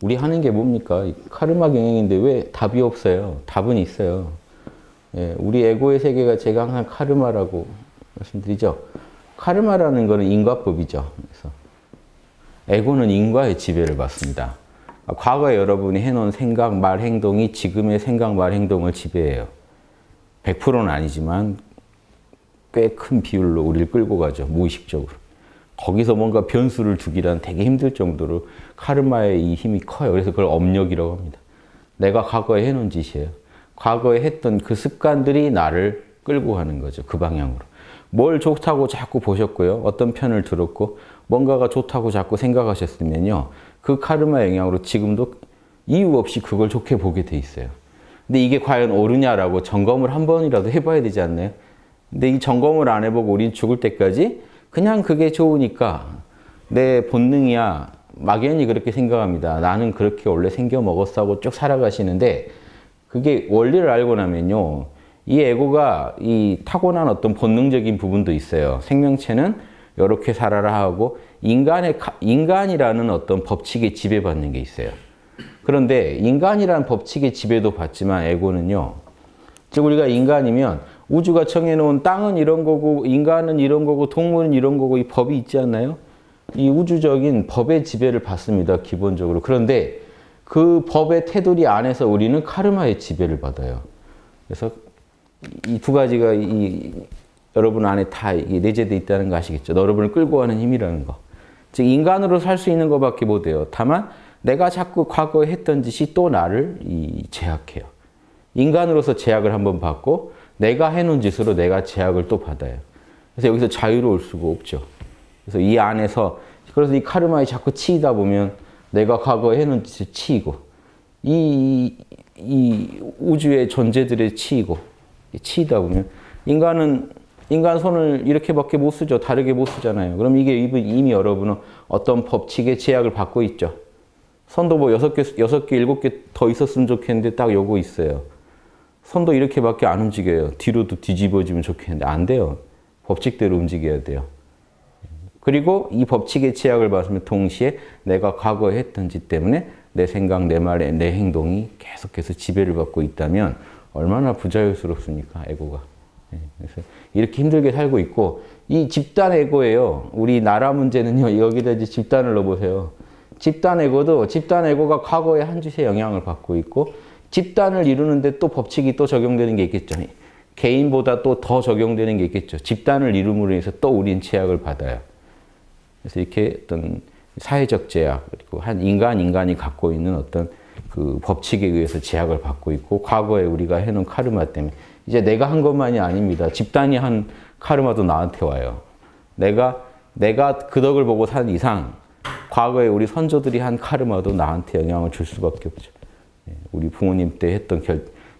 우리 하는 게 뭡니까? 카르마 경영인데 왜 답이 없어요? 답은 있어요. 예, 우리 에고의 세계가 제가 항상 카르마라고 말씀드리죠. 카르마라는 거는 인과법이죠. 그래서 에고는 인과의 지배를 받습니다. 과거에 여러분이 해놓은 생각, 말, 행동이 지금의 생각, 말, 행동을 지배해요. 100%는 아니지만 꽤 큰 비율로 우리를 끌고 가죠. 무의식적으로. 거기서 뭔가 변수를 두기란 되게 힘들 정도로 카르마의 이 힘이 커요. 그래서 그걸 업력이라고 합니다. 내가 과거에 해놓은 짓이에요. 과거에 했던 그 습관들이 나를 끌고 가는 거죠. 그 방향으로. 뭘 좋다고 자꾸 보셨고요. 어떤 편을 들었고 뭔가가 좋다고 자꾸 생각하셨으면요. 그 카르마 영향으로 지금도 이유 없이 그걸 좋게 보게 돼 있어요. 근데 이게 과연 옳으냐라고 점검을 한 번이라도 해봐야 되지 않나요? 근데 이 점검을 안 해보고 우린 죽을 때까지 그냥 그게 좋으니까 내 본능이야. 막연히 그렇게 생각합니다. 나는 그렇게 원래 생겨 먹었어 하고 쭉 살아가시는데 그게 원리를 알고 나면요. 이 에고가 이 타고난 어떤 본능적인 부분도 있어요. 생명체는 이렇게 살아라 하고 인간이라는 어떤 법칙에 지배받는 게 있어요. 그런데 인간이라는 법칙에 지배도 받지만 에고는요. 즉 우리가 인간이면 우주가 정해놓은 땅은 이런 거고 인간은 이런 거고 동물은 이런 거고 이 법이 있지 않나요? 이 우주적인 법의 지배를 받습니다. 기본적으로. 그런데 그 법의 테두리 안에서 우리는 카르마의 지배를 받아요. 그래서 이 두 가지가 여러분 안에 다 내재되어 있다는 거 아시겠죠? 여러분을 끌고 가는 힘이라는 거. 즉 인간으로 살 수 있는 것밖에 못해요. 다만 내가 자꾸 과거에 했던 짓이 또 나를 제약해요. 인간으로서 제약을 한번 받고 내가 해놓은 짓으로 내가 제약을 또 받아요. 그래서 여기서 자유로울 수가 없죠. 그래서 이 안에서 그래서 이 카르마에 자꾸 치이다 보면 내가 과거에 해놓은 짓을 치이고 이 우주의 존재들에 치이고 치이다 보면 인간 손을 이렇게밖에 못 쓰죠. 다르게 못 쓰잖아요. 그럼 이게 이미 여러분은 어떤 법칙의 제약을 받고 있죠. 손도 뭐 6개, 7개 더 있었으면 좋겠는데 딱 요거 있어요. 손도 이렇게밖에 안 움직여요. 뒤로도 뒤집어지면 좋겠는데 안 돼요. 법칙대로 움직여야 돼요. 그리고 이 법칙의 제약을 받으면 동시에 내가 과거에 했던 짓 때문에 내 생각, 내 말, 내 행동이 계속해서 지배를 받고 있다면 얼마나 부자연스럽습니까, 에고가. 그래서 이렇게 힘들게 살고 있고 이 집단 에고예요. 우리 나라 문제는요. 여기다 이제 집단을 넣어보세요. 집단 에고도 집단 에고가 과거에 한 짓에 영향을 받고 있고 집단을 이루는데 또 법칙이 또 적용되는 게 있겠죠. 개인보다 또 더 적용되는 게 있겠죠. 집단을 이룸으로 인해서 또 우린 제약을 받아요. 그래서 이렇게 어떤 사회적 제약 그리고 한 인간이 갖고 있는 어떤 그 법칙에 의해서 제약을 받고 있고 과거에 우리가 해놓은 카르마 때문에 이제 내가 한 것만이 아닙니다. 집단이 한 카르마도 나한테 와요. 내가 그 덕을 보고 산 이상 과거에 우리 선조들이 한 카르마도 나한테 영향을 줄 수밖에 없죠. 우리 부모님 때 했던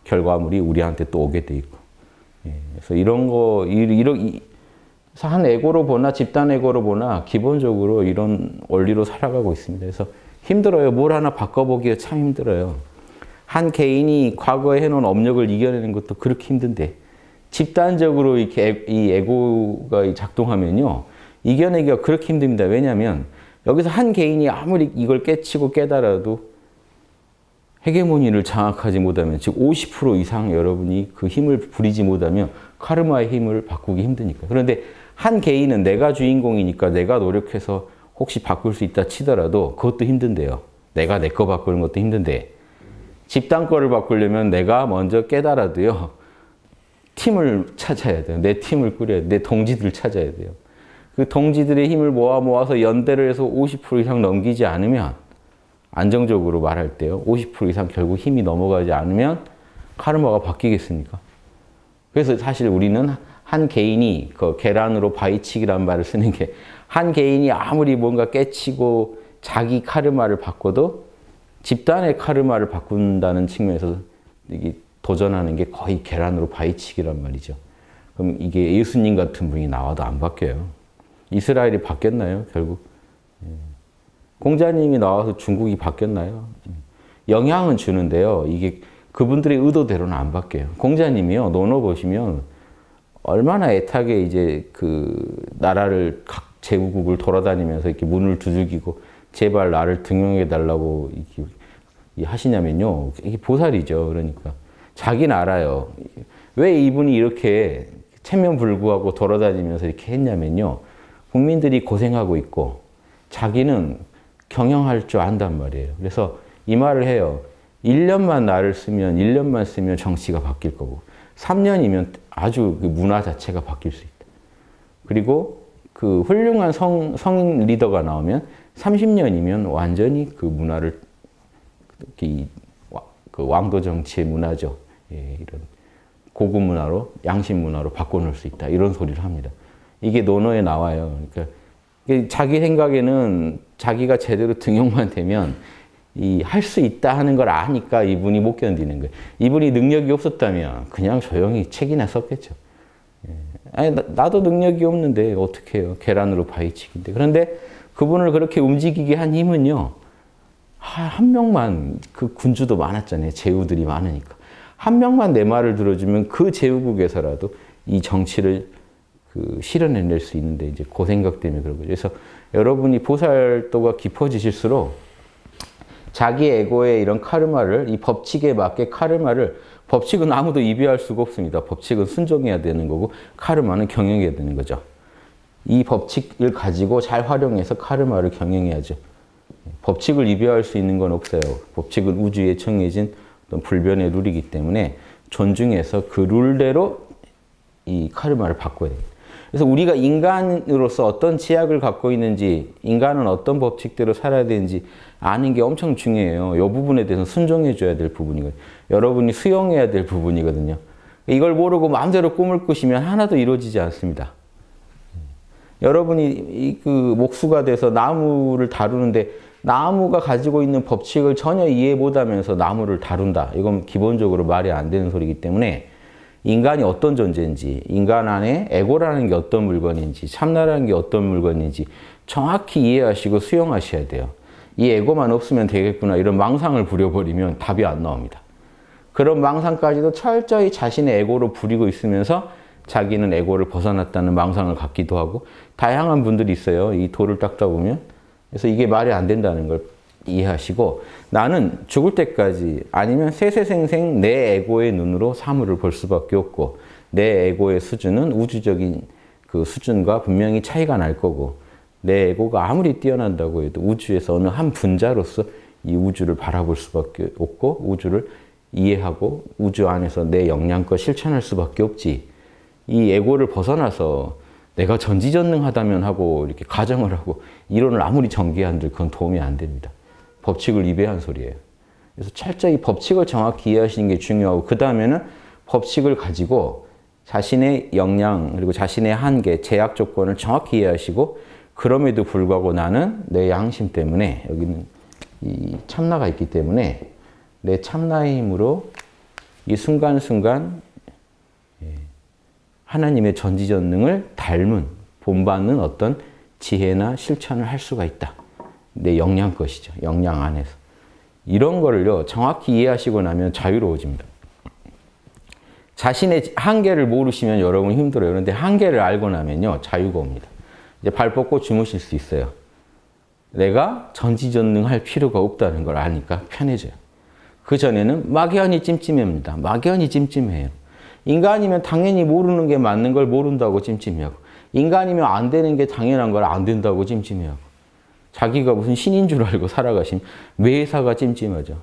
결과물이 우리한테 또 오게 돼 있고. 그래서 이런 거, 한 에고로 보나 집단 에고로 보나 기본적으로 이런 원리로 살아가고 있습니다. 그래서 힘들어요. 뭘 하나 바꿔보기가 참 힘들어요. 한 개인이 과거에 해놓은 업력을 이겨내는 것도 그렇게 힘든데 집단적으로 이렇게 이 에고가 작동하면요. 이겨내기가 그렇게 힘듭니다. 왜냐하면 여기서 한 개인이 아무리 이걸 깨치고 깨달아도 헤게모니를 장악하지 못하면 즉 50% 이상 여러분이 그 힘을 부리지 못하면 카르마의 힘을 바꾸기 힘드니까. 그런데 한 개인은 내가 주인공이니까 내가 노력해서 혹시 바꿀 수 있다 치더라도 그것도 힘든데요. 내가 내 거 바꾸는 것도 힘든데 집단 거를 바꾸려면 내가 먼저 깨달아도요. 팀을 찾아야 돼요. 내 팀을 꾸려야 돼요. 내 동지들을 찾아야 돼요. 그 동지들의 힘을 모아서 연대를 해서 50% 이상 넘기지 않으면 안정적으로 말할 때요. 50% 이상 결국 힘이 넘어가지 않으면 카르마가 바뀌겠습니까? 그래서 사실 우리는 한 개인이 그 계란으로 바위치기라는 말을 쓰는 게 한 개인이 아무리 뭔가 깨치고 자기 카르마를 바꿔도 집단의 카르마를 바꾼다는 측면에서 이게 도전하는 게 거의 계란으로 바위치기란 말이죠. 그럼 이게 예수님 같은 분이 나와도 안 바뀌어요. 이스라엘이 바뀌었나요, 결국? 공자님이 나와서 중국이 바뀌었나요? 영향은 주는데요. 이게 그분들의 의도대로는 안 바뀌어요. 공자님이요, 논어 보시면 얼마나 애타게 이제 그 나라를 각 제국을 돌아다니면서 이렇게 문을 두들기고 제발 나를 등용해 달라고 하시냐면요. 이게 보살이죠. 그러니까 자기는 알아요. 왜 이분이 이렇게 체면불구하고 돌아다니면서 이렇게 했냐면요. 국민들이 고생하고 있고 자기는 경영할 줄 안단 말이에요. 그래서 이 말을 해요. 1년만 나를 쓰면 1년만 쓰면 정치가 바뀔 거고 3년이면 아주 그 문화 자체가 바뀔 수 있다. 그리고 그 훌륭한 성인 리더가 나오면 30년이면 완전히 그 문화를 그 왕도 정치의 문화죠. 예, 이런 고급 문화로 양심 문화로 바꿔놓을 수 있다. 이런 소리를 합니다. 이게 논어에 나와요. 그러니까 자기 생각에는 자기가 제대로 등용만 되면 할 수 있다 하는 걸 아니까 이분이 못 견디는 거예요. 이분이 능력이 없었다면 그냥 조용히 책이나 썼겠죠. 아니, 나도 능력이 없는데 어떻게 해요. 계란으로 바위치기인데. 그런데 그분을 그렇게 움직이게 한 힘은요. 한 명만, 그 군주도 많았잖아요. 제후들이 많으니까. 한 명만 내 말을 들어주면 그 제후국에서라도 이 정치를 실현해낼 수 있는데 이제 그 생각 때문에 그런 거죠. 그래서 여러분이 보살도가 깊어지실수록 자기 에고의 이런 카르마를, 이 법칙에 맞게 카르마를, 법칙은 아무도 이비할 수가 없습니다. 법칙은 순종해야 되는 거고 카르마는 경영해야 되는 거죠. 이 법칙을 가지고 잘 활용해서 카르마를 경영해야죠. 법칙을 이비할 수 있는 건 없어요. 법칙은 우주에 정해진 어떤 불변의 룰이기 때문에 존중해서 그 룰대로 이 카르마를 바꿔야 됩니다. 그래서 우리가 인간으로서 어떤 지약을 갖고 있는지, 인간은 어떤 법칙대로 살아야 되는지 아는 게 엄청 중요해요. 이 부분에 대해서 순종해 줘야 될 부분이거든요. 여러분이 수용해야 될 부분이거든요. 이걸 모르고 마음대로 꿈을 꾸시면 하나도 이루어지지 않습니다. 여러분이 그 목수가 돼서 나무를 다루는데 나무가 가지고 있는 법칙을 전혀 이해 못하면서 나무를 다룬다. 이건 기본적으로 말이 안 되는 소리이기 때문에 인간이 어떤 존재인지, 인간 안에 에고라는 게 어떤 물건인지, 참나라는 게 어떤 물건인지 정확히 이해하시고 수용하셔야 돼요. 이 에고만 없으면 되겠구나 이런 망상을 부려버리면 답이 안 나옵니다. 그런 망상까지도 철저히 자신의 에고로 부리고 있으면서 자기는 에고를 벗어났다는 망상을 갖기도 하고 다양한 분들이 있어요. 이 도를 닦다 보면. 그래서 이게 말이 안 된다는 걸 이해하시고 나는 죽을 때까지 아니면 세세생생 내 에고의 눈으로 사물을 볼 수밖에 없고 내 에고의 수준은 우주적인 그 수준과 분명히 차이가 날 거고 내 에고가 아무리 뛰어난다고 해도 우주에서 어느 한 분자로서 이 우주를 바라볼 수밖에 없고 우주를 이해하고 우주 안에서 내 역량껏 실천할 수밖에 없지. 이 에고를 벗어나서 내가 전지전능하다면 하고 이렇게 가정을 하고 이론을 아무리 전개한들 그건 도움이 안 됩니다. 법칙을 위배한 소리예요. 그래서 철저히 법칙을 정확히 이해하시는 게 중요하고 그 다음에는 법칙을 가지고 자신의 역량 그리고 자신의 한계, 제약 조건을 정확히 이해하시고 그럼에도 불구하고 나는 내 양심 때문에 여기는 이 참나가 있기 때문에 내 참나의 힘으로 이 순간순간 하나님의 전지전능을 닮은 본받는 어떤 지혜나 실천을 할 수가 있다. 내 역량 것이죠. 역량 안에서. 이런 거를요. 정확히 이해하시고 나면 자유로워집니다. 자신의 한계를 모르시면 여러분 힘들어요. 그런데 한계를 알고 나면요. 자유가 옵니다. 이제 발 뻗고 주무실 수 있어요. 내가 전지전능할 필요가 없다는 걸 아니까 편해져요. 그전에는 막연히 찜찜합니다. 막연히 찜찜해요. 인간이면 당연히 모르는 게 맞는 걸 모른다고 찜찜해하고 인간이면 안 되는 게 당연한 걸 안 된다고 찜찜해하고 자기가 무슨 신인 줄 알고 살아가시면 매사가 찜찜하죠.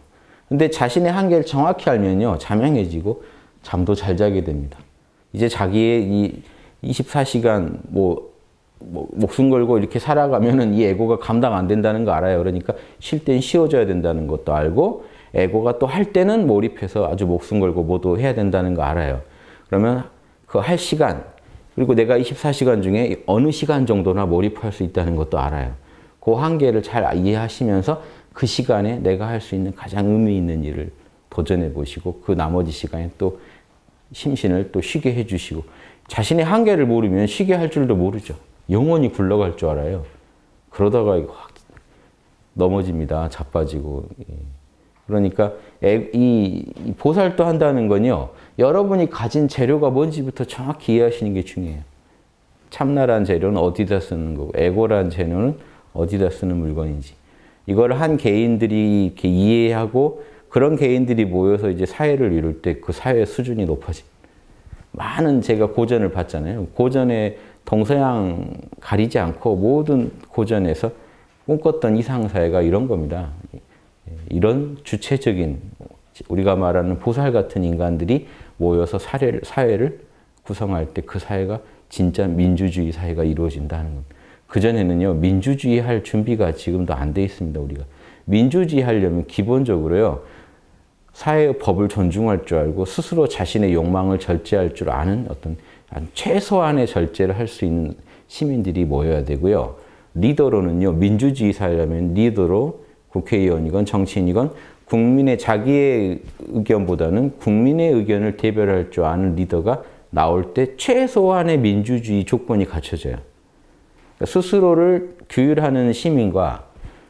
근데 자신의 한계를 정확히 알면요. 자명해지고 잠도 잘 자게 됩니다. 이제 자기의 이 24시간 목숨 걸고 이렇게 살아가면은 이 에고가 감당 안 된다는 거 알아요. 그러니까 쉴 땐 쉬어줘야 된다는 것도 알고 에고가 또 할 때는 몰입해서 아주 목숨 걸고 뭐도 해야 된다는 거 알아요. 그러면 그 할 시간 그리고 내가 24시간 중에 어느 시간 정도나 몰입할 수 있다는 것도 알아요. 그 한계를 잘 이해하시면서 그 시간에 내가 할 수 있는 가장 의미 있는 일을 도전해 보시고 그 나머지 시간에 또 심신을 또 쉬게 해주시고 자신의 한계를 모르면 쉬게 할 줄도 모르죠. 영원히 굴러갈 줄 알아요. 그러다가 확 넘어집니다. 자빠지고. 그러니까 이 보살도 한다는 건요. 여러분이 가진 재료가 뭔지부터 정확히 이해하시는 게 중요해요. 참나란 재료는 어디다 쓰는 거고 에고란 재료는 어디다 쓰는 물건인지. 이걸 한 개인들이 이렇게 이해하고 그런 개인들이 모여서 이제 사회를 이룰 때 그 사회의 수준이 높아지. 많은 제가 고전을 봤잖아요. 고전에 동서양 가리지 않고 모든 고전에서 꿈꿨던 이상사회가 이런 겁니다. 이런 주체적인 우리가 말하는 보살 같은 인간들이 모여서 사회를 구성할 때 그 사회가 진짜 민주주의 사회가 이루어진다는 겁니다. 그전에는요, 민주주의 할 준비가 지금도 안 돼 있습니다, 우리가. 민주주의 하려면 기본적으로요, 사회의 법을 존중할 줄 알고 스스로 자신의 욕망을 절제할 줄 아는 어떤 최소한의 절제를 할 수 있는 시민들이 모여야 되고요. 리더로는요, 민주주의 사회라면 리더로 국회의원이건 정치인이건 국민의 자기의 의견보다는 국민의 의견을 대변할 줄 아는 리더가 나올 때 최소한의 민주주의 조건이 갖춰져요. 그러니까 스스로를 규율하는 시민과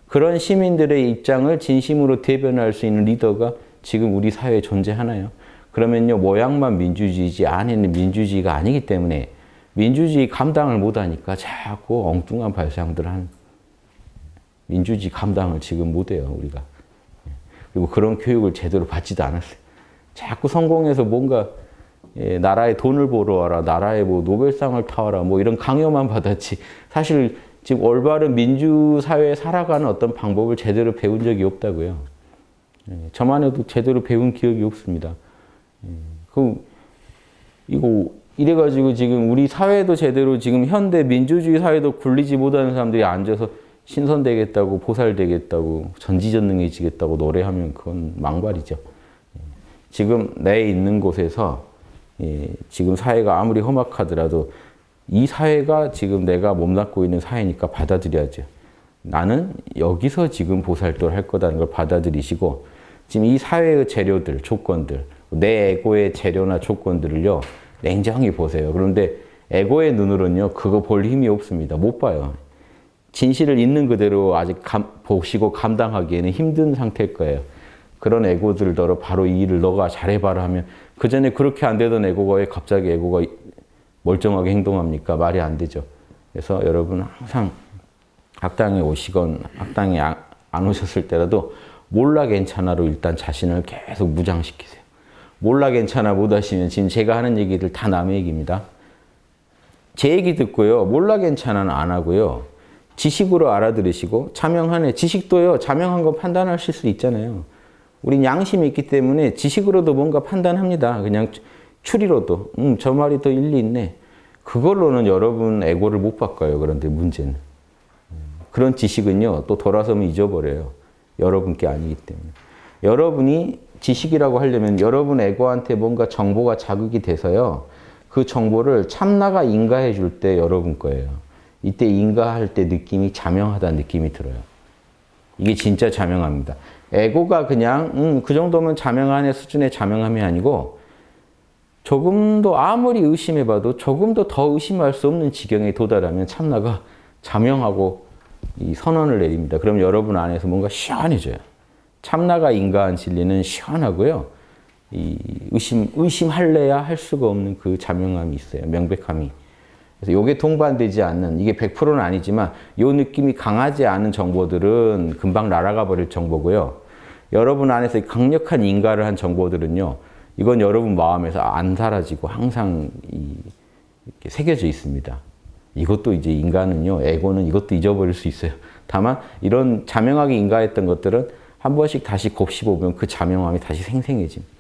그런 시민들의 입장을 진심으로 대변할 수 있는 리더가 지금 우리 사회에 존재하나요? 그러면요, 모양만 민주주의지 안에는 민주주의가 아니기 때문에 민주주의 감당을 못하니까 자꾸 엉뚱한 발상들 하는 민주주의 감당을 지금 못해요, 우리가. 그리고 그런 교육을 제대로 받지도 않았어요. 자꾸 성공해서 뭔가 나라에 돈을 벌어 와라, 나라에 뭐 노벨상을 타와라, 뭐 이런 강요만 받았지. 사실 지금 올바른 민주사회에 살아가는 어떤 방법을 제대로 배운 적이 없다고요. 저만 해도 제대로 배운 기억이 없습니다. 이거 이래가지고 지금 우리 사회도 제대로 지금 현대 민주주의 사회도 굴리지 못하는 사람들이 앉아서 신선되겠다고, 보살되겠다고, 전지전능해지겠다고 노래하면 그건 망발이죠. 지금 내 있는 곳에서 지금 사회가 아무리 험악하더라도 이 사회가 지금 내가 몸담고 있는 사회니까 받아들여야죠. 나는 여기서 지금 보살도를 할 거다는 걸 받아들이시고 지금 이 사회의 재료들, 조건들, 내 에고의 재료나 조건들을요, 냉정히 보세요. 그런데 에고의 눈으로는요, 그거 볼 힘이 없습니다. 못 봐요. 진실을 있는 그대로 아직 보시고 감당하기에는 힘든 상태일 거예요. 그런 에고들더러 바로 이 일을 너가 잘해봐라 하면 그 전에 그렇게 안 되던 에고가 왜 갑자기 에고가 멀쩡하게 행동합니까? 말이 안 되죠. 그래서 여러분 항상 학당에 오시건 학당에 안 오셨을 때라도 몰라 괜찮아로 일단 자신을 계속 무장시키세요. 몰라 괜찮아 못 하시면 지금 제가 하는 얘기들 다 남의 얘기입니다. 제 얘기 듣고요. 몰라 괜찮아는 안 하고요. 지식으로 알아들으시고 자명하네. 지식도요. 자명한 거 판단하실 수 있잖아요. 우린 양심이 있기 때문에 지식으로도 뭔가 판단합니다. 그냥 추리로도. 저 말이 더 일리 있네. 그걸로는 여러분 에고를 못 바꿔요. 그런데 문제는. 그런 지식은요. 또 돌아서면 잊어버려요. 여러분께 아니기 때문에. 여러분이 지식이라고 하려면 여러분 에고한테 뭔가 정보가 자극이 돼서요. 그 정보를 참나가 인가해 줄 때 여러분 거예요. 이때 인가할 때 느낌이 자명하다는 느낌이 들어요. 이게 진짜 자명합니다. 에고가 그냥 그 정도면 자명한 수준의 자명함이 아니고 조금 더 아무리 의심해봐도 조금 더 의심할 수 없는 지경에 도달하면 참나가 자명하고 이 선언을 내립니다. 그럼 여러분 안에서 뭔가 시원해져요. 참나가 인가한 진리는 시원하고요. 이 의심할래야 할 수가 없는 그 자명함이 있어요. 명백함이. 그래서 이게 동반되지 않는, 이게 100%는 아니지만 이 느낌이 강하지 않은 정보들은 금방 날아가 버릴 정보고요. 여러분 안에서 강력한 인가를 한 정보들은요. 이건 여러분 마음에서 안 사라지고 항상 이렇게 새겨져 있습니다. 이것도 이제 인간은요, 에고는 이것도 잊어버릴 수 있어요. 다만 이런 자명하게 인가했던 것들은 한 번씩 다시 곱씹어보면 그 자명함이 다시 생생해집니다.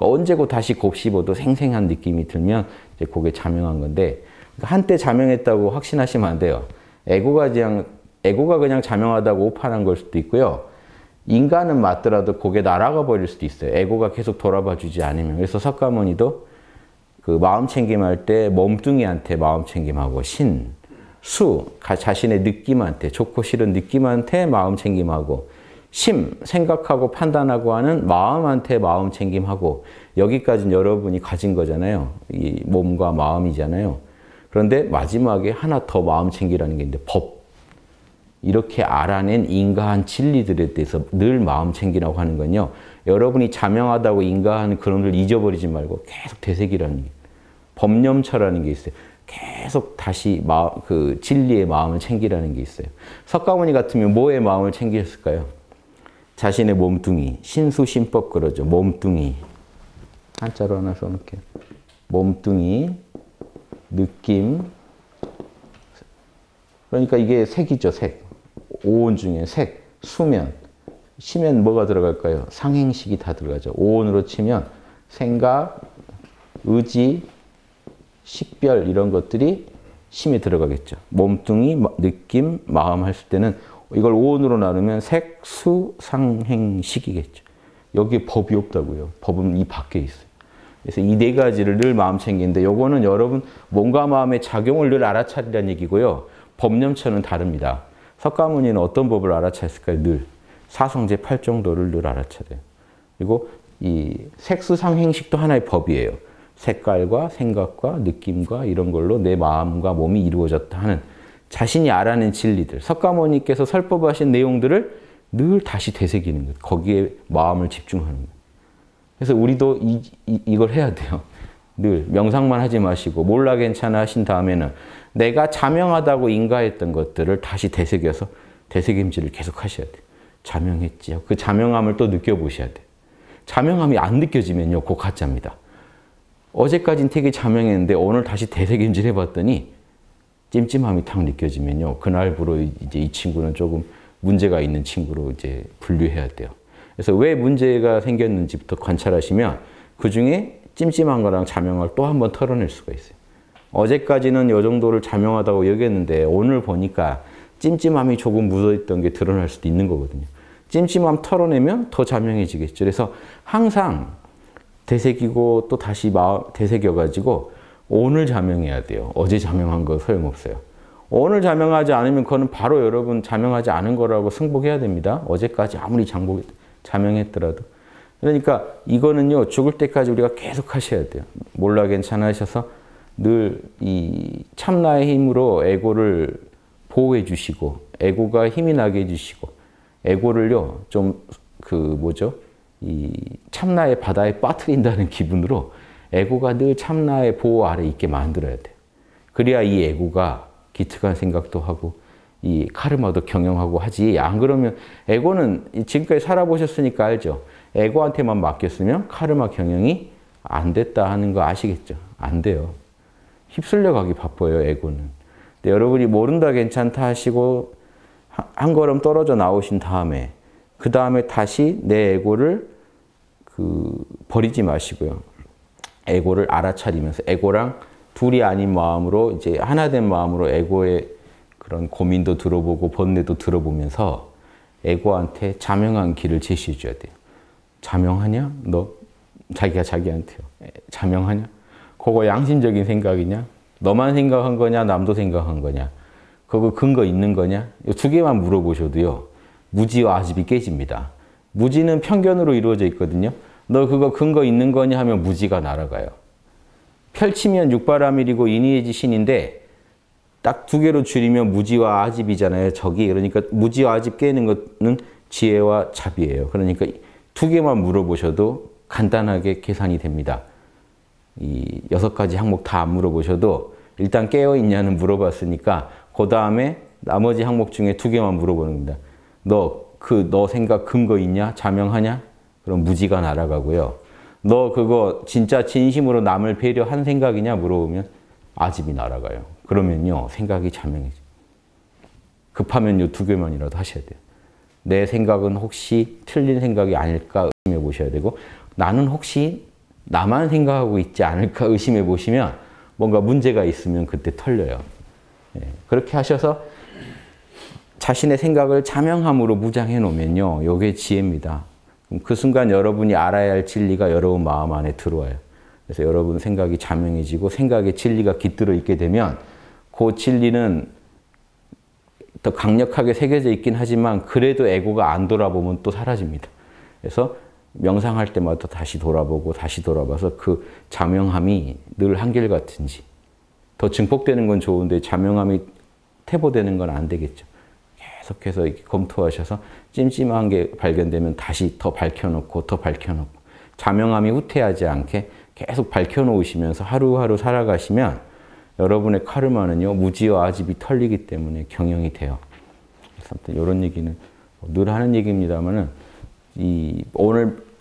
언제고 다시 곱씹어도 생생한 느낌이 들면 이제 그게 자명한 건데 한때 자명했다고 확신하시면 안 돼요. 에고가 그냥 자명하다고 오판한 걸 수도 있고요. 인간은 맞더라도 그게 날아가 버릴 수도 있어요. 에고가 계속 돌아봐 주지 않으면. 그래서 석가모니도 그 마음 챙김할 때 몸뚱이한테 마음 챙김하고 신, 수, 자신의 느낌한테, 좋고 싫은 느낌한테 마음 챙김하고 심, 생각하고 판단하고 하는 마음한테 마음 챙김하고 여기까지는 여러분이 가진 거잖아요. 이 몸과 마음이잖아요. 그런데 마지막에 하나 더 마음 챙기라는 게 있는데 법. 이렇게 알아낸 인가한 진리들에 대해서 늘 마음 챙기라고 하는 건요. 여러분이 자명하다고 인가하는 그런 걸 잊어버리지 말고 계속 되새기라는 게 법념처라는 게 있어요. 계속 다시 그 진리의 마음을 챙기라는 게 있어요. 석가모니 같으면 뭐의 마음을 챙겼을까요? 자신의 몸뚱이, 신수신법 그러죠. 몸뚱이. 한자로 하나 써놓을게요. 몸뚱이, 느낌. 그러니까 이게 색이죠, 색. 오온 중에 색, 수면. 시면 뭐가 들어갈까요? 상행식이 다 들어가죠. 오온으로 치면 생각, 의지, 식별 이런 것들이 심에 들어가겠죠. 몸뚱이, 느낌, 마음 했을 때는 이걸 오온으로 나누면 색, 수, 상, 행, 식이겠죠. 여기에 법이 없다고요. 법은 이 밖에 있어요. 그래서 이 네 가지를 늘 마음 챙기는데 요거는 여러분 몸과 마음의 작용을 늘 알아차리라는 얘기고요. 법념처는 다릅니다. 석가모니는 어떤 법을 알아차렸을까요? 늘 사성제 8정도를 늘 알아차려요. 그리고 이 색수상행식도 하나의 법이에요. 색깔과 생각과 느낌과 이런 걸로 내 마음과 몸이 이루어졌다 하는 자신이 알아낸 진리들. 석가모니께서 설법하신 내용들을 늘 다시 되새기는 거예요. 거기에 마음을 집중하는 거예요. 그래서 우리도 이걸 해야 돼요. 늘 명상만 하지 마시고 몰라 괜찮아 하신 다음에는 내가 자명하다고 인가했던 것들을 다시 되새겨서 되새김질을 계속 하셔야 돼요. 자명했지요. 그 자명함을 또 느껴보셔야 돼요. 자명함이 안 느껴지면요, 그거 가짜입니다. 어제까지는 되게 자명했는데 오늘 다시 되새김질 해봤더니 찜찜함이 탁 느껴지면요, 그날부로 이제 이 친구는 조금 문제가 있는 친구로 이제 분류해야 돼요. 그래서 왜 문제가 생겼는지부터 관찰하시면 그 중에 찜찜한 거랑 자명을 또 한 번 털어낼 수가 있어요. 어제까지는 이 정도를 자명하다고 여겼는데 오늘 보니까 찜찜함이 조금 묻어있던 게 드러날 수도 있는 거거든요. 찜찜함 털어내면 더 자명해지겠죠. 그래서 항상 되새기고 또 다시 되새겨가지고 오늘 자명해야 돼요. 어제 자명한 거 소용없어요. 오늘 자명하지 않으면 그거는 바로 여러분 자명하지 않은 거라고 승복해야 됩니다. 어제까지 아무리 자명했더라도. 그러니까 이거는요, 죽을 때까지 우리가 계속 하셔야 돼요. 몰라 괜찮아 하셔서 늘 이 참나의 힘으로 에고를 보호해 주시고, 에고가 힘이 나게 해주시고, 에고를요, 좀 이 참나의 바다에 빠뜨린다는 기분으로 에고가 늘 참나의 보호 아래 있게 만들어야 돼요. 그래야 이 에고가 기특한 생각도 하고, 이 카르마도 경영하고 하지. 안 그러면 에고는 지금까지 살아보셨으니까 알죠. 에고한테만 맡겼으면 카르마 경영이 안 됐다 하는 거 아시겠죠? 안 돼요. 휩쓸려 가기 바빠요, 에고는. 근데 여러분이 모른다 괜찮다 하시고 한 걸음 떨어져 나오신 다음에 그 다음에 다시 내 에고를 버리지 마시고요. 에고를 알아차리면서 에고랑 둘이 아닌 마음으로 이제 하나 된 마음으로 에고의 그런 고민도 들어보고 번뇌도 들어보면서 에고한테 자명한 길을 제시해 줘야 돼요. 자명하냐? 너 자기가 자기한테요. 자명하냐? 그거 양심적인 생각이냐? 너만 생각한 거냐? 남도 생각한 거냐? 그거 근거 있는 거냐? 이 두 개만 물어보셔도요. 무지와 아집이 깨집니다. 무지는 편견으로 이루어져 있거든요. 너 그거 근거 있는 거냐 하면 무지가 날아가요. 펼치면 육바라밀이고 인의의지신인데 딱 두 개로 줄이면 무지와 아집이잖아요. 적이. 그러니까 무지와 아집 깨는 것은 지혜와 자비예요. 그러니까 두 개만 물어보셔도 간단하게 계산이 됩니다. 이 6가지 항목 다 안 물어보셔도 일단 깨어있냐는 물어봤으니까 그 다음에 나머지 항목 중에 2개만 물어보는 겁니다. 너 생각 근거 있냐? 자명하냐? 그럼 무지가 날아가고요. 너 그거 진짜 진심으로 남을 배려한 생각이냐? 물어보면 아집이 날아가요. 그러면요, 생각이 자명해져요. 급하면 이 2개만이라도 하셔야 돼요. 내 생각은 혹시 틀린 생각이 아닐까 의심해 보셔야 되고, 나는 혹시 나만 생각하고 있지 않을까 의심해 보시면 뭔가 문제가 있으면 그때 털려요. 그렇게 하셔서 자신의 생각을 자명함으로 무장해 놓으면요, 이게 지혜입니다. 그 순간 여러분이 알아야 할 진리가 여러분 마음 안에 들어와요. 그래서 여러분 생각이 자명해지고 생각의 진리가 깃들어 있게 되면 그 진리는 더 강력하게 새겨져 있긴 하지만 그래도 에고가 안 돌아보면 또 사라집니다. 그래서 명상할 때마다 다시 돌아보고 다시 돌아봐서 그 자명함이 늘 한결같은지, 더 증폭되는 건 좋은데 자명함이 퇴보되는 건 안 되겠죠. 계속해서 이렇게 검토하셔서 찜찜한 게 발견되면 다시 더 밝혀놓고 더 밝혀놓고 자명함이 후퇴하지 않게 계속 밝혀놓으시면서 하루하루 살아가시면 여러분의 카르마는요, 무지와 아집이 털리기 때문에 경영이 돼요. 그래서 아무튼 이런 얘기는 늘 하는 얘기입니다만은,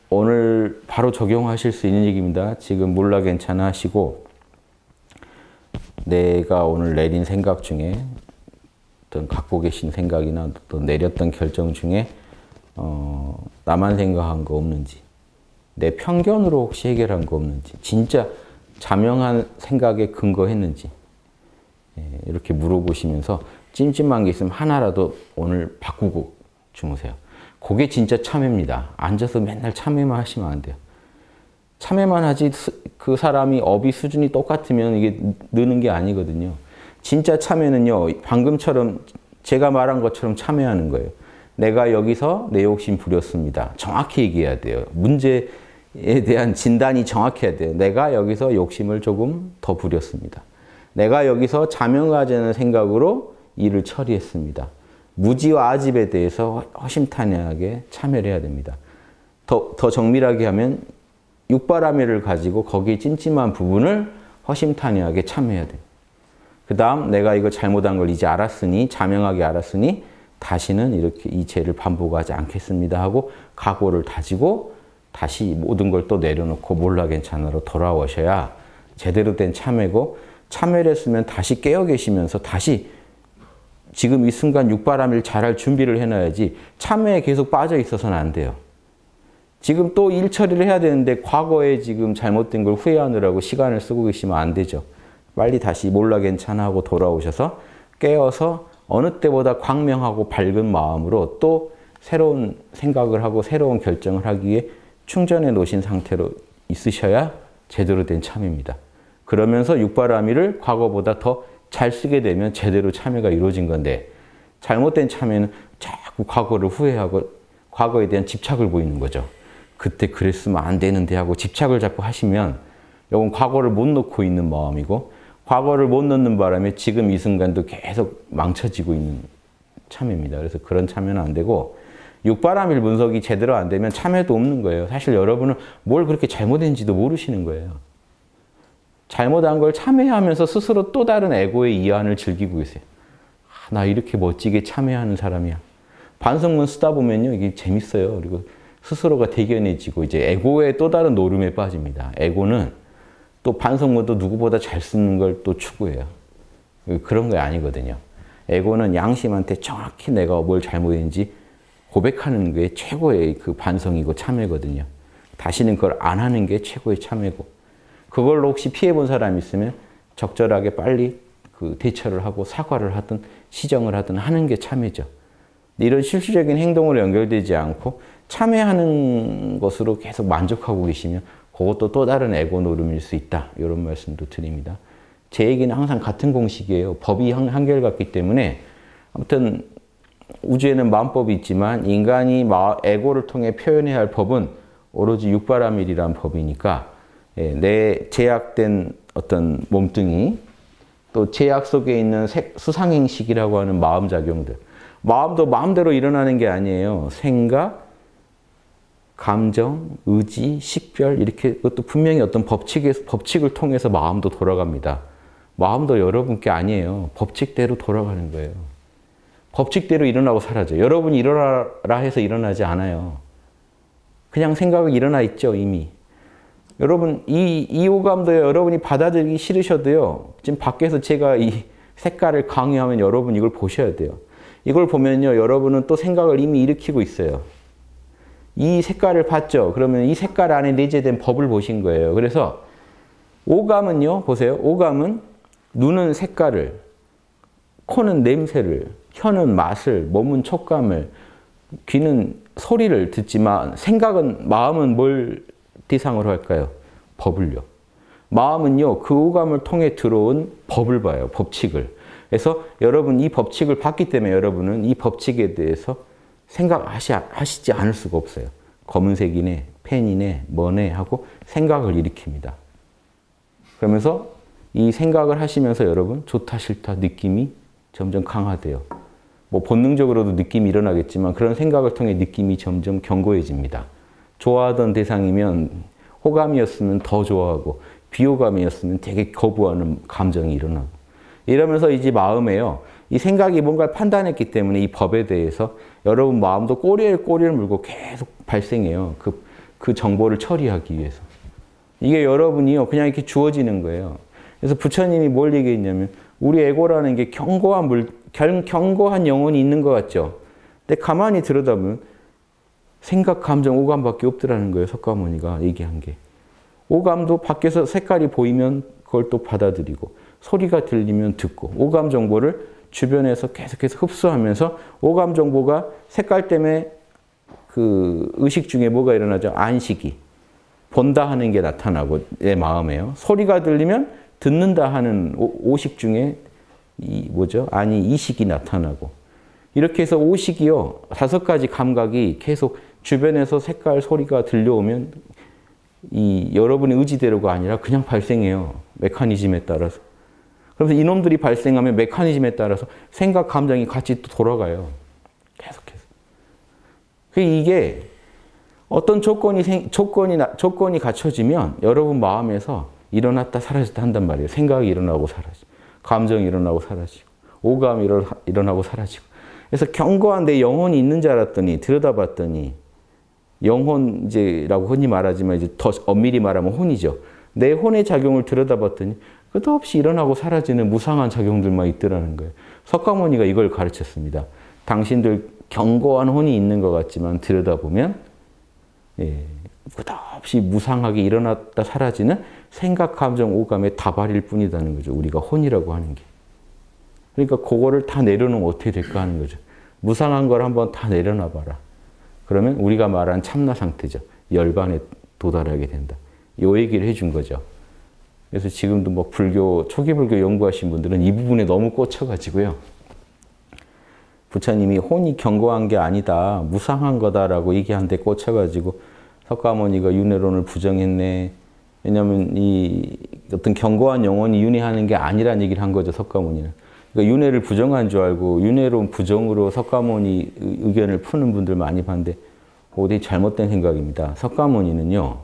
오늘 바로 적용하실 수 있는 얘기입니다. 지금 몰라 괜찮아 하시고, 내가 오늘 내린 생각 중에 어떤 갖고 계신 생각이나 또 내렸던 결정 중에 나만 생각한 거 없는지, 내 편견으로 혹시 해결한 거 없는지, 진짜 자명한 생각에 근거했는지, 이렇게 물어보시면서 찜찜한 게 있으면 하나라도 오늘 바꾸고 주무세요. 그게 진짜 참회입니다. 앉아서 맨날 참회만 하시면 안 돼요. 참회만 하지 그 사람이 업이 수준이 똑같으면 이게 느는 게 아니거든요. 진짜 참회는요, 방금처럼 제가 말한 것처럼 참회하는 거예요. 내가 여기서 내 욕심 부렸습니다. 정확히 얘기해야 돼요. 문제에 대한 진단이 정확해야 돼요. 내가 여기서 욕심을 조금 더 부렸습니다. 내가 여기서 자명하지 않은 생각으로 일을 처리했습니다. 무지와 아집에 대해서 허심탄회하게 참여를 해야 됩니다. 더 정밀하게 하면 육바라밀을 가지고 거기에 찜찜한 부분을 허심탄회하게 참여해야 돼요. 그 다음 내가 이거 잘못한 걸 이제 알았으니, 자명하게 알았으니 다시는 이렇게 이 죄를 반복하지 않겠습니다 하고 각오를 다지고 다시 모든 걸 또 내려놓고 몰라 괜찮아로 돌아오셔야 제대로 된 참회고, 참회를 했으면 다시 깨어 계시면서 다시 지금 이 순간 육바라밀 잘할 준비를 해놔야지 참회에 계속 빠져 있어서는 안 돼요. 지금 또 일 처리를 해야 되는데 과거에 지금 잘못된 걸 후회하느라고 시간을 쓰고 계시면 안 되죠. 빨리 다시 몰라 괜찮아 하고 돌아오셔서 깨어서 어느 때보다 광명하고 밝은 마음으로 또 새로운 생각을 하고 새로운 결정을 하기 위해 충전해 놓으신 상태로 있으셔야 제대로 된 참회입니다. 그러면서 육바라밀을 과거보다 더 잘 쓰게 되면 제대로 참회가 이루어진 건데, 잘못된 참회는 자꾸 과거를 후회하고 과거에 대한 집착을 보이는 거죠. 그때 그랬으면 안 되는데 하고 집착을 자꾸 하시면 이건 과거를 못 놓고 있는 마음이고, 과거를 못 놓는 바람에 지금 이 순간도 계속 망쳐지고 있는 참회입니다. 그래서 그런 참회는 안 되고, 육바라밀 분석이 제대로 안 되면 참회도 없는 거예요. 사실 여러분은 뭘 그렇게 잘못했는지도 모르시는 거예요. 잘못한 걸 참회하면서 스스로 또 다른 에고의 이한을 즐기고 계세요. 나 이렇게 멋지게 참회하는 사람이야. 반성문 쓰다 보면요, 이게 재밌어요. 그리고 스스로가 대견해지고 이제 에고의 또 다른 노름에 빠집니다. 에고는 또 반성문도 누구보다 잘 쓰는 걸 또 추구해요. 그런 게 아니거든요. 에고는 양심한테 정확히 내가 뭘 잘못했는지 고백하는 게 최고의 그 반성이고 참회거든요. 다시는 그걸 안 하는 게 최고의 참회고, 그걸로 혹시 피해본 사람이 있으면 적절하게 빨리 그 대처를 하고 사과를 하든 시정을 하든 하는 게 참회죠. 이런 실질적인 행동으로 연결되지 않고 참회하는 것으로 계속 만족하고 계시면 그것도 또 다른 에고 노름일 수 있다. 이런 말씀도 드립니다. 제 얘기는 항상 같은 공식이에요. 법이 한결같기 때문에. 아무튼 우주에는 마음법이 있지만 인간이 에고를 통해 표현해야 할 법은 오로지 육바라밀이라는 법이니까, 내 제약된 어떤 몸뚱이, 또 제약 속에 있는 수상행식이라고 하는 마음작용들, 마음도 마음대로 일어나는 게 아니에요. 생각, 감정, 의지, 식별, 이렇게 그것도 분명히 어떤 법칙을 통해서 마음도 돌아갑니다. 마음도 여러분께 아니에요. 법칙대로 돌아가는 거예요. 법칙대로 일어나고 사라져요. 여러분이 일어나라 해서 일어나지 않아요. 그냥 생각이 일어나 있죠, 이미. 여러분, 이 오감도 여러분이 받아들이기 싫으셔도요, 지금 밖에서 제가 이 색깔을 강요하면 여러분 이걸 보셔야 돼요. 이걸 보면요, 여러분은 또 생각을 이미 일으키고 있어요. 이 색깔을 봤죠? 그러면 이 색깔 안에 내재된 법을 보신 거예요. 그래서 오감은요, 보세요. 오감은 눈은 색깔을, 코는 냄새를, 혀는 맛을, 몸은 촉감을, 귀는 소리를 듣지만 생각은, 마음은 뭘 대상으로 할까요? 법을요. 마음은요, 그 오감을 통해 들어온 법을 봐요. 법칙을. 그래서 여러분 이 법칙을 봤기 때문에 여러분은 이 법칙에 대해서 생각하시지 않을 수가 없어요. 검은색이네, 펜이네, 뭐네 하고 생각을 일으킵니다. 그러면서 이 생각을 하시면서 여러분 좋다 싫다 느낌이 점점 강화돼요. 뭐 본능적으로도 느낌이 일어나겠지만 그런 생각을 통해 느낌이 점점 견고해집니다. 좋아하던 대상이면 호감이었으면 더 좋아하고, 비호감이었으면 되게 거부하는 감정이 일어나고. 이러면서 이제 마음에요. 이 생각이 뭔가를 판단했기 때문에 이 법에 대해서 여러분 마음도 꼬리에 꼬리를 물고 계속 발생해요. 그 정보를 처리하기 위해서. 이게 여러분이요. 그냥 이렇게 주어지는 거예요. 그래서 부처님이 뭘 얘기했냐면 우리 에고라는 게 견고한 영혼이 있는 것 같죠. 근데 가만히 들여다보면 생각, 감정, 오감밖에 없더라는 거예요. 석가모니가 얘기한 게. 오감도 밖에서 색깔이 보이면 그걸 또 받아들이고 소리가 들리면 듣고 오감 정보를 주변에서 계속해서 흡수하면서 오감 정보가 색깔 때문에 그 의식 중에 뭐가 일어나죠? 안식이. 본다 하는 게 나타나고 내 마음에요. 소리가 들리면 듣는다 하는 오식 중에 이식이 나타나고 이렇게 해서 오식이요. 5가지 감각이 계속 주변에서 색깔, 소리가 들려오면 이 여러분의 의지대로가 아니라 그냥 발생해요. 메커니즘에 따라서. 그래서 이놈들이 발생하면 메커니즘에 따라서 생각, 감정이 같이 또 돌아가요. 계속해서. 이게 어떤 조건이 갖춰지면 여러분 마음에서 일어났다 사라졌다 한단 말이에요. 생각이 일어나고 사라지고, 감정이 일어나고 사라지고, 오감이 일어나고 사라지고. 그래서 견고한 내 영혼이 있는 줄 알았더니 들여다봤더니 영혼이라고 흔히 말하지만 이제 더 엄밀히 말하면 혼이죠. 내 혼의 작용을 들여다봤더니 끝없이 일어나고 사라지는 무상한 작용들만 있더라는 거예요. 석가모니가 이걸 가르쳤습니다. 당신들 견고한 혼이 있는 것 같지만 들여다보면 끝없이 무상하게 일어났다 사라지는 생각, 감정, 오감의 다발일 뿐이라는 거죠. 우리가 혼이라고 하는 게. 그러니까 그거를 다 내려놓으면 어떻게 될까 하는 거죠. 무상한 걸 한번 다 내려놔 봐라. 그러면 우리가 말한 참나 상태죠. 열반에 도달하게 된다. 이 얘기를 해준 거죠. 그래서 지금도 뭐 초기 불교 연구하신 분들은 이 부분에 너무 꽂혀가지고요. 부처님이 혼이 견고한 게 아니다. 무상한 거다라고 얘기한 데 꽂혀가지고 석가모니가 윤회론을 부정했네. 왜냐하면 이 어떤 견고한 영혼이 윤회하는 게 아니라는 얘기를 한 거죠. 석가모니는. 그러니까 윤회를 부정한 줄 알고 윤회론 부정으로 석가모니 의견을 푸는 분들 많이 봤는데 되게 잘못된 생각입니다. 석가모니는요.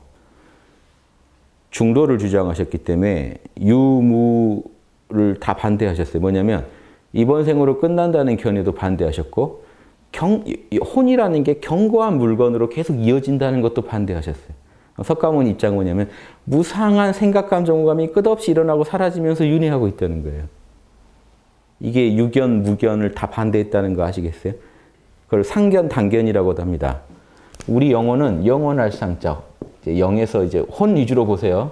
중도를 주장하셨기 때문에 유무를 다 반대하셨어요. 뭐냐면 이번 생으로 끝난다는 견해도 반대하셨고 혼이라는 게 견고한 물건으로 계속 이어진다는 것도 반대하셨어요. 석가모니 입장은 뭐냐면 무상한 생각, 감정, 오감이 끝없이 일어나고 사라지면서 윤회하고 있다는 거예요. 이게 유견, 무견을 다 반대했다는 거 아시겠어요? 그걸 상견, 단견이라고도 합니다. 우리 영혼은 영원할 상자, 영에서 이제 혼 위주로 보세요.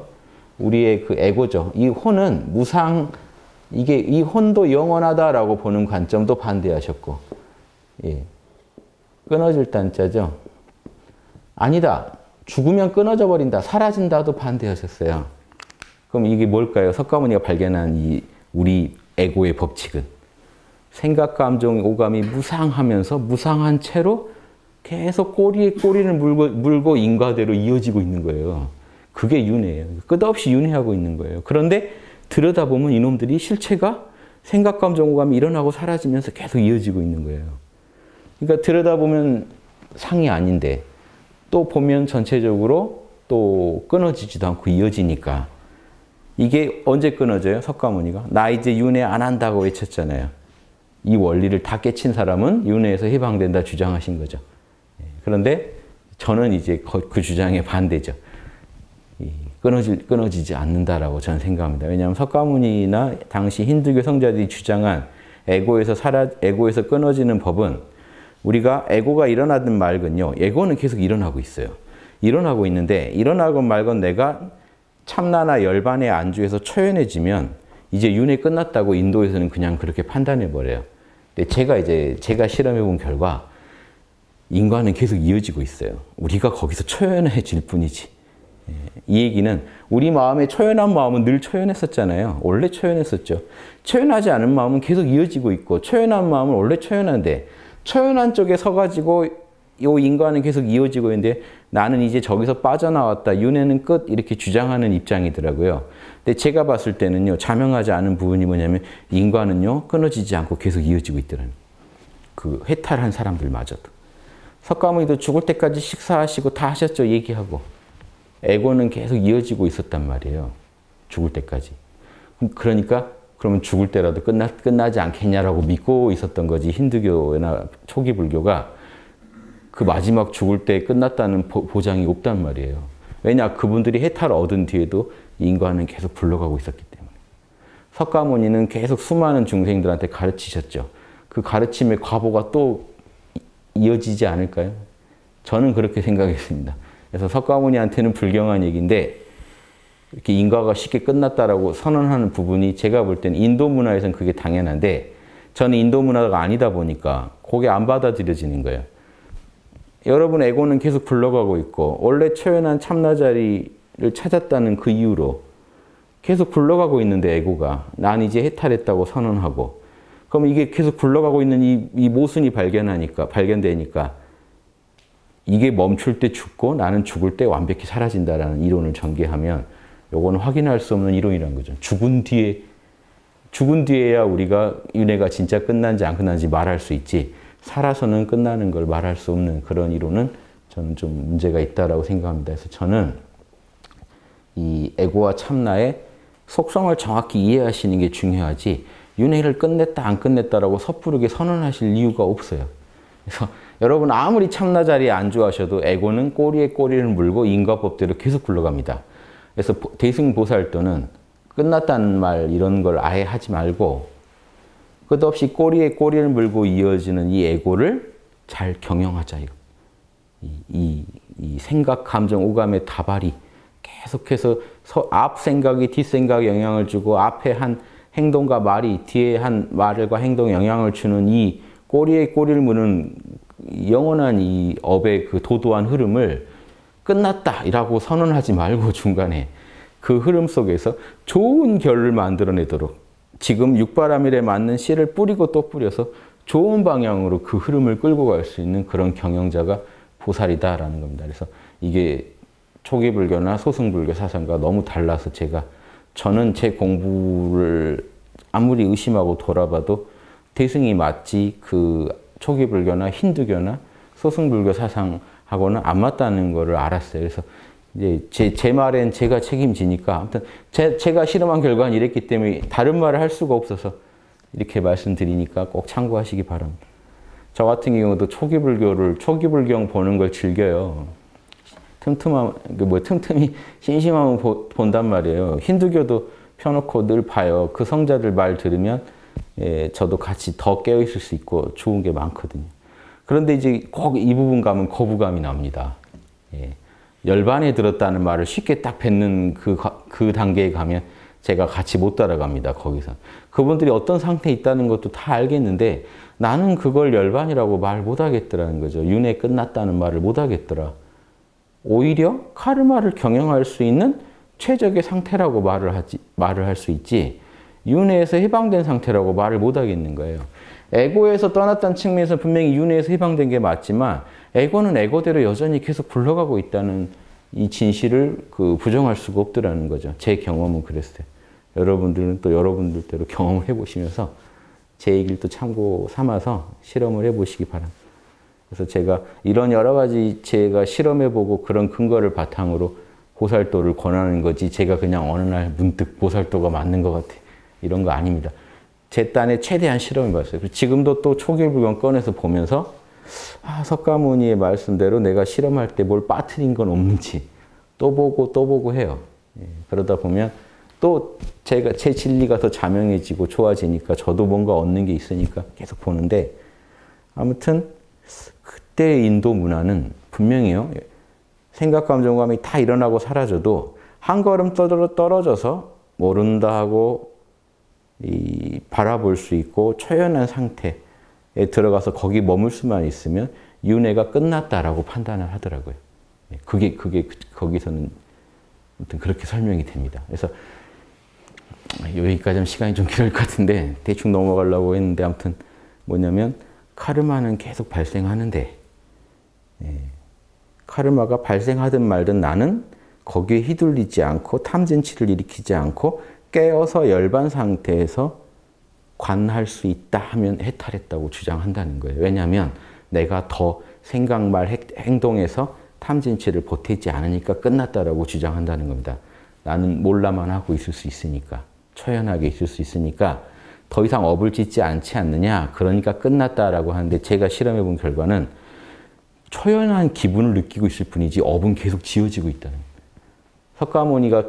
우리의 그 에고죠. 이 혼은 이 혼도 영원하다라고 보는 관점도 반대하셨고, 끊어질 단자죠. 아니다. 죽으면 끊어져 버린다. 사라진다도 반대하셨어요. 그럼 이게 뭘까요? 석가모니가 발견한 우리 에고의 법칙은 생각, 감정, 오감이 무상하면서 무상한 채로 계속 꼬리에 꼬리를 물고 인과대로 이어지고 있는 거예요. 그게 윤회예요. 끝없이 윤회하고 있는 거예요. 그런데 들여다보면 이놈들이 실체가 생각, 감정, 오감이 일어나고 사라지면서 계속 이어지고 있는 거예요. 그러니까 들여다보면 상이 아닌데 또 보면 전체적으로 또 끊어지지도 않고 이어지니까 이게 언제 끊어져요? 석가모니가 나 이제 윤회 안 한다고 외쳤잖아요. 이 원리를 다 깨친 사람은 윤회에서 해방된다 주장하신 거죠. 그런데 저는 이제 그 주장에 반대죠. 끊어지지 않는다라고 저는 생각합니다. 왜냐하면 석가모니나 당시 힌두교 성자들이 주장한 에고에서 끊어지는 법은 우리가 에고가 일어나든 말건요. 에고는 계속 일어나고 있어요. 일어나고 있는데 일어나건 말건 내가 참나나 열반에 안주해서 초연해지면 이제 윤회 끝났다고 인도에서는 그냥 그렇게 판단해 버려요. 근데 제가 실험해 본 결과 인과는 계속 이어지고 있어요. 우리가 거기서 초연해질 뿐이지. 이 얘기는 우리 마음에 초연한 마음은 늘 초연했었잖아요. 원래 초연했었죠. 초연하지 않은 마음은 계속 이어지고 있고 초연한 마음은 원래 초연한데 초연한 쪽에 서가지고 이 인과는 계속 이어지고 있는데 나는 이제 저기서 빠져나왔다. 윤회는 끝. 이렇게 주장하는 입장이더라고요. 근데 제가 봤을 때는요. 자명하지 않은 부분이 뭐냐면 인과는요. 끊어지지 않고 계속 이어지고 있더라는 그 해탈한 사람들마저도. 석가모니도 죽을 때까지 식사하시고 다 하셨죠. 얘기하고. 에고는 계속 이어지고 있었단 말이에요. 죽을 때까지. 그러니까 그러면 죽을 때라도 끝나지 않겠냐라고 믿고 있었던 거지. 힌두교나 초기 불교가 그 마지막 죽을 때 끝났다는 보장이 없단 말이에요. 왜냐? 그분들이 해탈을 얻은 뒤에도 인간은 계속 굴러가고 있었기 때문에. 석가모니는 계속 수많은 중생들한테 가르치셨죠. 그 가르침의 과보가 또 이어지지 않을까요? 저는 그렇게 생각했습니다. 그래서 석가모니한테는 불경한 얘기인데 이렇게 인과가 쉽게 끝났다라고 선언하는 부분이 제가 볼 때는 인도 문화에서는 그게 당연한데 저는 인도 문화가 아니다 보니까 그게 안 받아들여지는 거예요. 여러분 에고는 계속 굴러가고 있고 원래 초연한 참나자리를 찾았다는 그 이유로 계속 굴러가고 있는데 에고가 난 이제 해탈했다고 선언하고 그럼 이게 계속 굴러가고 있는 이 모순이 발견되니까 이게 멈출 때 죽고 나는 죽을 때 완벽히 사라진다라는 이론을 전개하면 요거는 확인할 수 없는 이론이라는 거죠. 죽은 뒤에야 우리가 윤회가 진짜 끝난지 안 끝난지 말할 수 있지 살아서는 끝나는 걸 말할 수 없는 그런 이론은 저는 좀 문제가 있다라고 생각합니다. 그래서 저는 이 에고와 참나의 속성을 정확히 이해하시는 게 중요하지 윤회를 끝냈다 안 끝냈다라고 섣부르게 선언하실 이유가 없어요. 그래서 여러분 아무리 참나 자리에 안주하셔도 에고는 꼬리에 꼬리를 물고 인과법대로 계속 굴러갑니다. 그래서 대승보살도는 끝났다는 말 이런 걸 아예 하지 말고 끝없이 꼬리에 꼬리를 물고 이어지는 이 에고를 잘 경영하자. 이 생각, 감정, 오감의 다발이 계속해서 앞 생각이 뒷 생각에 영향을 주고 앞에 한 행동과 말이 뒤에 한 말과 행동에 영향을 주는 이 꼬리에 꼬리를 무는 영원한 이 업의 그 도도한 흐름을 끝났다라고 선언하지 말고 중간에 그 흐름 속에서 좋은 결을 만들어내도록 지금 육바라밀에 맞는 씨를 뿌리고 또 뿌려서 좋은 방향으로 그 흐름을 끌고 갈 수 있는 그런 경영자가 보살이다라는 겁니다. 그래서 이게 초기 불교나 소승 불교 사상과 너무 달라서 저는 제 공부를 아무리 의심하고 돌아봐도 대승이 맞지 그 초기 불교나 힌두교나 소승 불교 사상하고는 안 맞다는 거를 알았어요. 그래서 이제 제 말엔 제가 책임지니까 아무튼 제가 실험한 결과는 이랬기 때문에 다른 말을 할 수가 없어서 이렇게 말씀드리니까 꼭 참고하시기 바랍니다. 저 같은 경우도 초기 불경 보는 걸 즐겨요. 틈틈이 심심하면 본단 말이에요. 힌두교도 펴놓고 늘 봐요. 그 성자들 말 들으면 저도 같이 더 깨어있을 수 있고 좋은 게 많거든요. 그런데 이제 꼭 이 부분 가면 거부감이 납니다. 열반에 들었다는 말을 쉽게 딱 뱉는 그 단계에 가면 제가 같이 못 따라갑니다. 거기서. 그분들이 어떤 상태에 있다는 것도 다 알겠는데 나는 그걸 열반이라고 말 못하겠더라는 거죠. 윤회 끝났다는 말을 못하겠더라. 오히려 카르마를 경영할 수 있는 최적의 상태라고 말을 할 수 있지 윤회에서 해방된 상태라고 말을 못하겠는 거예요. 에고에서 떠났다는 측면에서 분명히 윤회에서 해방된 게 맞지만 에고는 에고대로 여전히 계속 굴러가고 있다는 이 진실을 부정할 수가 없더라는 거죠. 제 경험은 그랬어요. 여러분들은 또 여러분들대로 경험을 해보시면서 제 얘기를 또 참고 삼아서 실험을 해보시기 바랍니다. 그래서 제가 이런 여러 가지 제가 실험해보고 그런 근거를 바탕으로 보살도를 권하는 거지 제가 그냥 어느 날 문득 보살도가 맞는 것 같아. 이런 거 아닙니다. 제 딴에 최대한 실험해봤어요. 지금도 또 초기불경 꺼내서 보면서 석가모니의 말씀대로 내가 실험할 때 뭘 빠뜨린 건 없는지 또 보고 해요. 그러다 보면 또 제 진리가 더 자명해지고 좋아지니까 저도 뭔가 얻는 게 있으니까 계속 보는데 아무튼 그때의 인도 문화는 분명히요. 생각, 감정, 감이 다 일어나고 사라져도 한 걸음 떨어져서 모른다 하고 바라볼 수 있고 초연한 상태에 들어가서 거기 머물 수만 있으면 윤회가 끝났다라고 판단을 하더라고요. 그게 거기서는 아무튼 그렇게 설명이 됩니다. 그래서 여기까지는 시간이 좀 길을 것 같은데 대충 넘어가려고 했는데 아무튼 뭐냐면 카르마는 계속 발생하는데 카르마가 발생하든 말든 나는 거기에 휘둘리지 않고 탐진치를 일으키지 않고 깨어서 열반 상태에서 관할 수 있다 하면 해탈했다고 주장한다는 거예요. 왜냐하면 내가 더 생각, 말, 행동에서 탐진치를 보태지 않으니까 끝났다라고 주장한다는 겁니다. 나는 몰라만 하고 있을 수 있으니까, 초연하게 있을 수 있으니까 더 이상 업을 짓지 않지 않느냐. 그러니까 끝났다라고 하는데 제가 실험해 본 결과는 초연한 기분을 느끼고 있을 뿐이지 업은 계속 지어지고 있다는 거예요. 석가모니가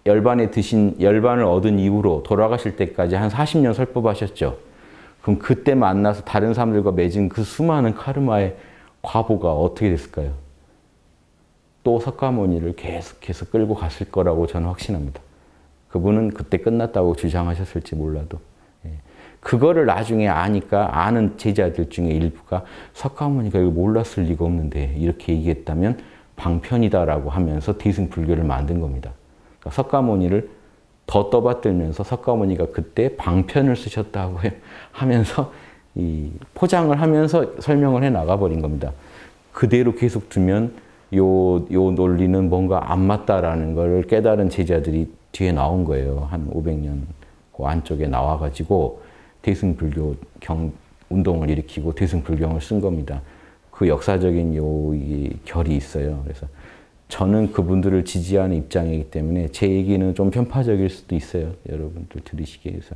열반을 얻은 이후로 돌아가실 때까지 한 40년 설법하셨죠. 그럼 그때 만나서 다른 사람들과 맺은 그 수많은 카르마의 과보가 어떻게 됐을까요? 또 석가모니를 계속해서 끌고 갔을 거라고 저는 확신합니다. 그분은 그때 끝났다고 주장하셨을지 몰라도. 그거를 나중에 아니까 아는 제자들 중에 일부가 석가모니가 이거 몰랐을 리가 없는데 이렇게 얘기했다면 방편이다라고 하면서 대승불교를 만든 겁니다. 그러니까 석가모니를 더 떠받들면서 석가모니가 그때 방편을 쓰셨다고 하면서 이 포장을 하면서 설명을 해 나가버린 겁니다. 그대로 계속 두면 요 논리는 뭔가 안 맞다라는 걸 깨달은 제자들이 뒤에 나온 거예요. 한 500년 그 안쪽에 나와가지고 대승불교 운동을 일으키고 대승불경을 쓴 겁니다. 그 역사적인 이 결이 있어요. 그래서 저는 그분들을 지지하는 입장이기 때문에 제 얘기는 좀 편파적일 수도 있어요. 여러분들 들으시기에. 그래서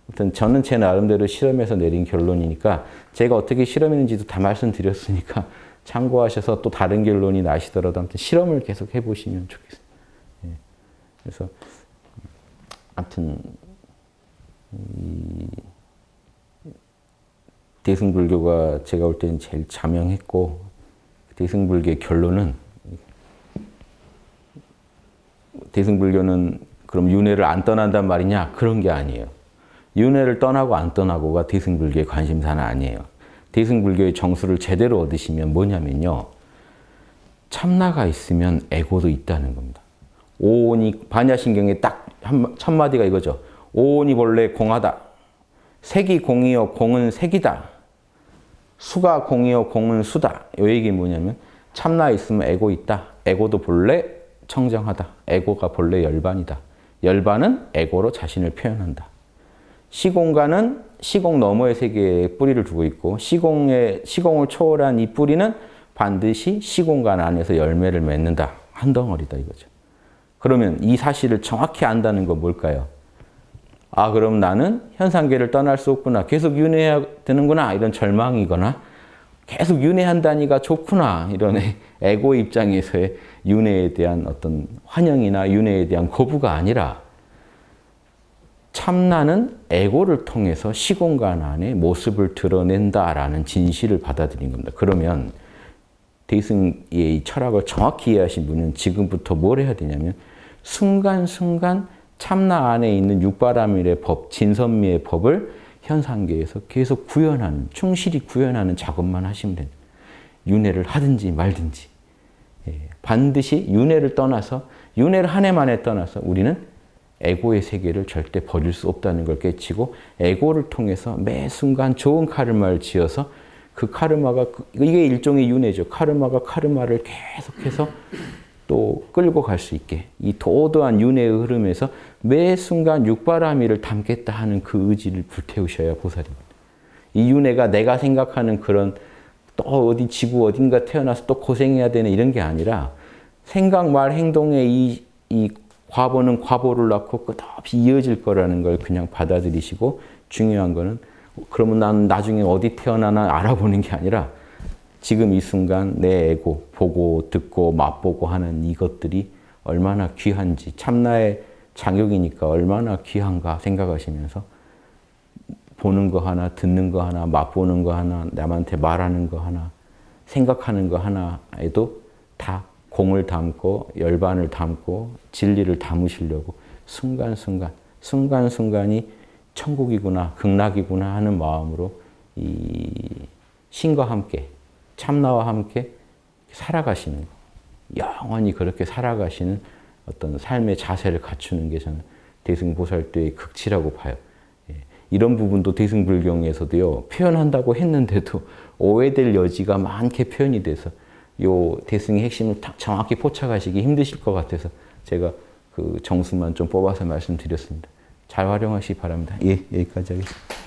아무튼 저는 제 나름대로 실험해서 내린 결론이니까 제가 어떻게 실험했는지도 다 말씀드렸으니까 참고하셔서 또 다른 결론이 나시더라도 아무튼 실험을 계속 해보시면 좋겠어요. 예. 그래서 아무튼 이 대승불교가 제가 볼 때는 제일 자명했고 대승불교의 결론은 대승불교는 그럼 윤회를 안 떠난단 말이냐? 그런 게 아니에요. 윤회를 떠나고 안 떠나고가 대승불교의 관심사는 아니에요. 대승불교의 정수를 제대로 얻으시면 뭐냐면요. 참나가 있으면 에고도 있다는 겁니다. 오온이 반야신경에 딱 첫 마디가 이거죠. 오온이 본래 공하다. 색이 공이요 공은 색이다. 수가 공이요 공은 수다. 이 얘기 뭐냐면 참나 있으면 에고 있다. 에고도 본래 청정하다. 에고가 본래 열반이다. 열반은 에고로 자신을 표현한다. 시공간은 시공 너머의 세계에 뿌리를 두고 있고 시공을 초월한 이 뿌리는 반드시 시공간 안에서 열매를 맺는다. 한 덩어리다 이거죠. 그러면 이 사실을 정확히 안다는 건 뭘까요? 아, 그럼 나는 현상계를 떠날 수 없구나. 계속 윤회해야 되는구나. 이런 절망이거나 계속 윤회한다니까 좋구나. 이런 에고 입장에서의 윤회에 대한 어떤 환영이나 윤회에 대한 거부가 아니라 참나는 에고를 통해서 시공간 안에 모습을 드러낸다라는 진실을 받아들인 겁니다. 그러면 대승의 철학을 정확히 이해하신 분은 지금부터 뭘 해야 되냐면 순간순간 참나 안에 있는 육바라밀의 법, 진선미의 법을 현상계에서 계속 구현하는, 충실히 구현하는 작업만 하시면 됩니다. 윤회를 하든지 말든지. 반드시 윤회를 떠나서, 윤회를 한 해만에 떠나서 우리는 에고의 세계를 절대 버릴 수 없다는 걸 깨치고 에고를 통해서 매 순간 좋은 카르마를 지어서 그 카르마가, 이게 일종의 윤회죠. 카르마가 카르마를 계속해서 또 끌고 갈 수 있게 이 도도한 윤회의 흐름에서 매 순간 육바라밀을 담겠다 하는 그 의지를 불태우셔야 보살입니다. 이 윤회가 내가 생각하는 그런 또 어디 지구 어딘가 태어나서 또 고생해야 되는 이런 게 아니라 생각, 말, 행동의 이 과보는 과보를 낳고 끝없이 이어질 거라는 걸 그냥 받아들이시고 중요한 거는 그러면 난 나중에 어디 태어나나 알아보는 게 아니라 지금 이 순간 내 에고, 보고, 듣고, 맛보고 하는 이것들이 얼마나 귀한지, 참나의 장욕이니까 얼마나 귀한가 생각하시면서 보는 거 하나, 듣는 거 하나, 맛보는 거 하나, 남한테 말하는 거 하나, 생각하는 거 하나에도 다 공을 담고, 열반을 담고, 진리를 담으시려고 순간순간이 천국이구나, 극락이구나 하는 마음으로 이 신과 함께 참나와 함께 살아가시는 거. 영원히 그렇게 살아가시는 어떤 삶의 자세를 갖추는 게 저는 대승보살도의 극치라고 봐요. 이런 부분도 대승불경에서도요, 표현한다고 했는데도 오해될 여지가 많게 표현이 돼서 요 대승의 핵심을 딱 정확히 포착하시기 힘드실 것 같아서 제가 그 정수만 좀 뽑아서 말씀드렸습니다. 잘 활용하시기 바랍니다. 예, 여기까지 하겠습니다.